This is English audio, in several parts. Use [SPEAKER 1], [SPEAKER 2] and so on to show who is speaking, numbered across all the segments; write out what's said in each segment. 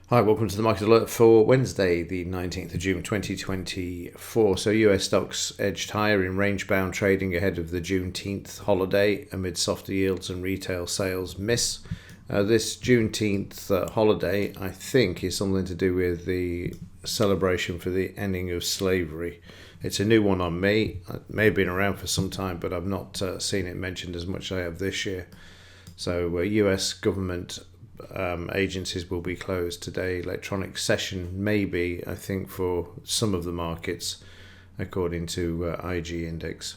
[SPEAKER 1] Hi, welcome to the Market Alert for Wednesday, the 19th of June 2024. So US stocks edged higher in range-bound trading ahead of the Juneteenth holiday amid softer yields and retail sales miss. This Juneteenth holiday, I think, is something to do with the celebration for the ending of slavery. It's a new one on me. It may have been around for some time, but I've not seen it mentioned as much as I have this year. So US government agencies will be closed today. Electronic session may be, I think, for some of the markets, according to IG index.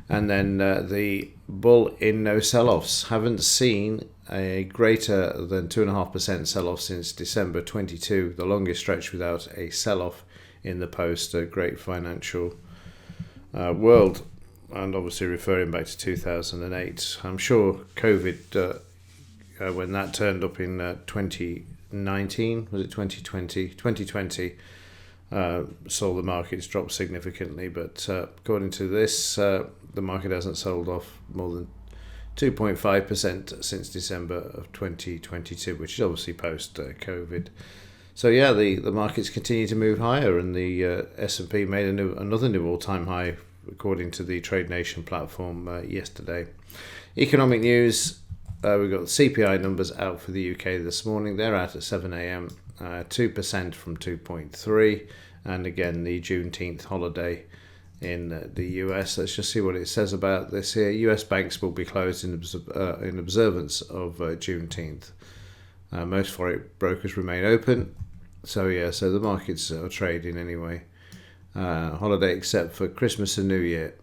[SPEAKER 1] And then the bull in no sell-offs. Haven't seen a greater than 2.5% sell-off since December 22, the longest stretch without a sell-off in the post-great financial world. And obviously referring back to 2008. I'm sure COVID, when that turned up in 2019, was it 2020? 2020 saw the markets drop significantly, but according to this, the market hasn't sold off more than 2.5% since December of 2022, which is obviously post-COVID. So yeah, the markets continue to move higher, and the S&P made another new all-time high, according to the Trade Nation platform yesterday. Economic news. We've got the CPI numbers out for the UK this morning. They're out at 7 a.m, 2% from 2.3. And again, the Juneteenth holiday in the US. Let's just see what it says about this here. US banks will be closed in observance of Juneteenth. Most forex brokers remain open. So the markets are trading anyway. Holiday except for Christmas and New Year,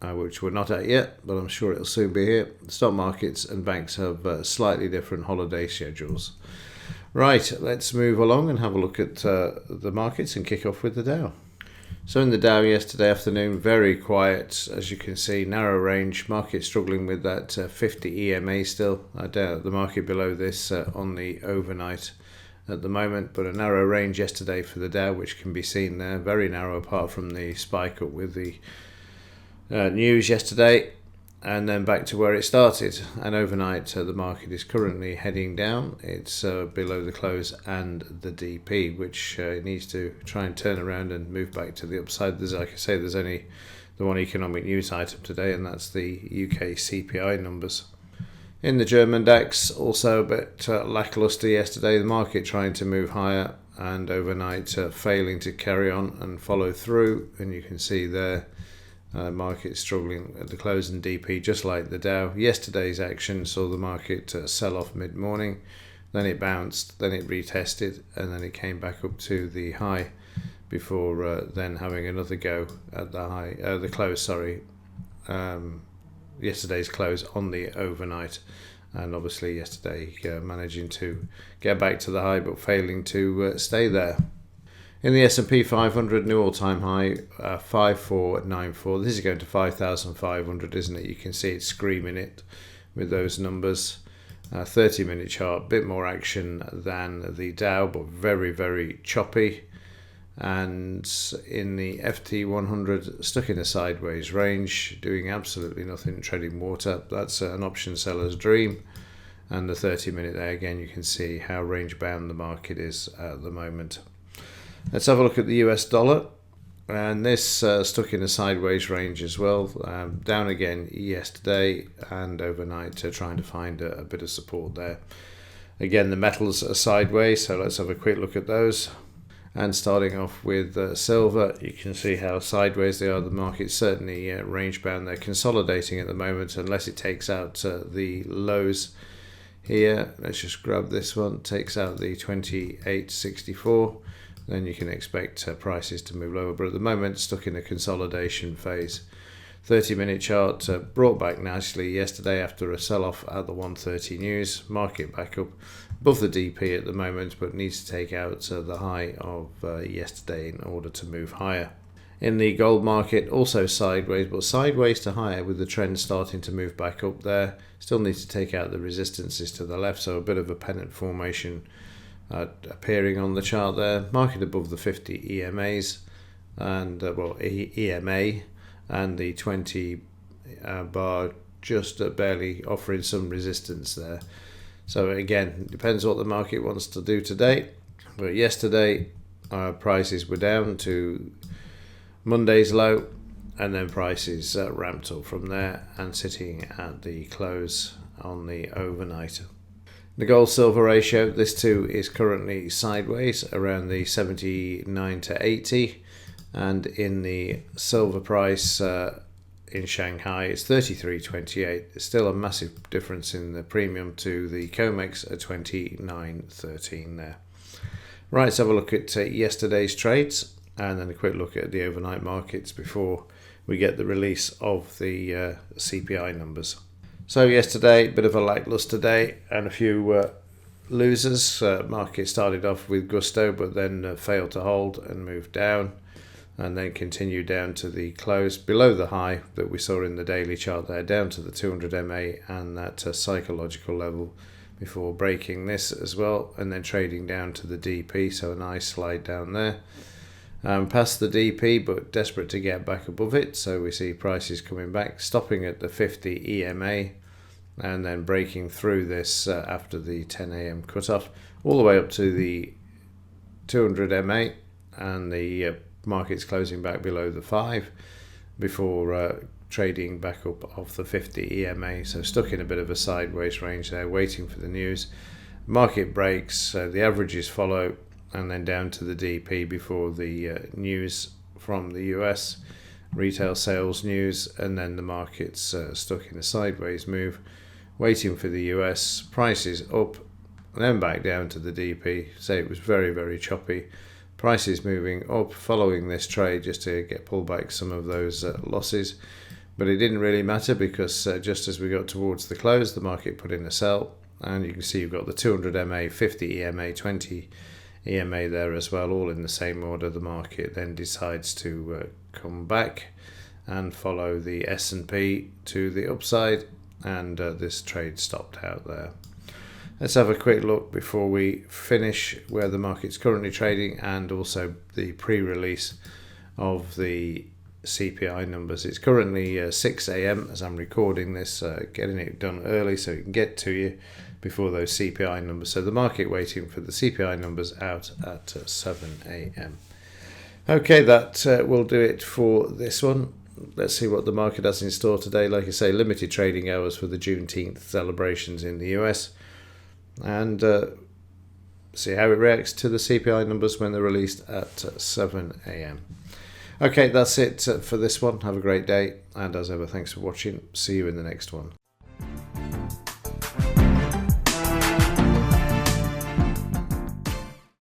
[SPEAKER 1] which we're not at yet, but I'm sure it'll soon be here. Stock markets and banks have slightly different holiday schedules. Right, let's move along and have a look at the markets and kick off with the Dow. So in the Dow yesterday afternoon, very quiet, as you can see, narrow range. Market struggling with that 50 EMA still. I doubt the market below this on the overnight at the moment, but a narrow range yesterday for the Dow, which can be seen there, very narrow apart from the spike up with the news yesterday, and then back to where it started. And overnight, the market is currently heading down. It's below the close and the DP, which needs to try and turn around and move back to the upside. There's, like I say, there's only the one economic news item today, and that's the UK CPI numbers. In the German DAX, also a bit lackluster yesterday. The market trying to move higher, and overnight failing to carry on and follow through. And you can see there, market struggling at the close and DP, just like the Dow. Yesterday's action saw the market sell off mid-morning, then it bounced, then it retested, and then it came back up to the high before then having another go at the close. Yesterday's close on the overnight, and obviously yesterday managing to get back to the high but failing to stay there. In the S&P 500, new all-time high, 5494. This is going to 5,500, isn't it? You can see it screaming it with those numbers. 30-minute chart, bit more action than the Dow, but very, very choppy. And in the FT100, stuck in a sideways range, doing absolutely nothing, treading water. That's an option seller's dream. And the 30-minute there, again, you can see how range-bound the market is at the moment. Let's have a look at the US dollar, and this stuck in a sideways range as well, down again yesterday and overnight, trying to find a bit of support there. Again, the metals are sideways, so let's have a quick look at those. And starting off with silver, you can see how sideways they are. The market's certainly range bound. They're consolidating at the moment unless it takes out the lows here. Let's just grab this one, takes out the 28.64. Then you can expect prices to move lower, but at the moment stuck in a consolidation phase. 30-minute chart brought back nicely yesterday after a sell-off at the 1:30 news. Market back up above the DP at the moment, but needs to take out the high of yesterday in order to move higher. In the gold market, also sideways, but sideways to higher, with the trend starting to move back up there. Still needs to take out the resistances to the left, so a bit of a pennant formation appearing on the chart there. Market above the 50 EMAs and EMA and the 20 bar just barely offering some resistance there. So again, depends what the market wants to do today. But yesterday, prices were down to Monday's low, and then prices ramped up from there and sitting at the close on the overnight. The gold-silver ratio, this too is currently sideways around the 79 to 80, and in the silver price in Shanghai it's 33.28. It's still a massive difference in the premium to the COMEX at 29.13 there. Right, let's have a look at yesterday's trades and then a quick look at the overnight markets before we get the release of the CPI numbers. So yesterday, bit of a lackluster day and a few losers. Market started off with gusto but then failed to hold and moved down, and then continued down to the close below the high that we saw in the daily chart there, down to the 200 MA and that psychological level before breaking this as well, and then trading down to the DP, so a nice slide down there. Past the DP but desperate to get back above it, so we see prices coming back, stopping at the 50 EMA and then breaking through this after the 10 AM cutoff all the way up to the 200 MA, and the market's closing back below the 5 before trading back up off the 50 EMA, so stuck in a bit of a sideways range there waiting for the news. Market breaks, the averages follow, and then down to the DP before the news from the US, retail sales news, and then the market's stuck in a sideways move, waiting for the US, prices up, and then back down to the DP. So it was very, very choppy. Prices moving up following this trade just to get pull back some of those losses. But it didn't really matter because just as we got towards the close, the market put in a sell. And you can see you've got the 200 MA, 50 EMA, 20 EMA there as well, all in the same order. The market then decides to come back and follow the S&P to the upside, and this trade stopped out there. Let's have a quick look before we finish where the market's currently trading and also the pre-release of the CPI numbers. It's currently 6 AM as I'm recording this, getting it done early so it can get to you before those CPI numbers. So the market waiting for the CPI numbers out at 7 AM. Okay, that will do it for this one. Let's see what the market has in store today. Like I say, limited trading hours for the Juneteenth celebrations in the US, and see how it reacts to the CPI numbers when they're released at 7 AM. Okay, that's it for this one. Have a great day, and as ever, thanks for watching. See you in the next one.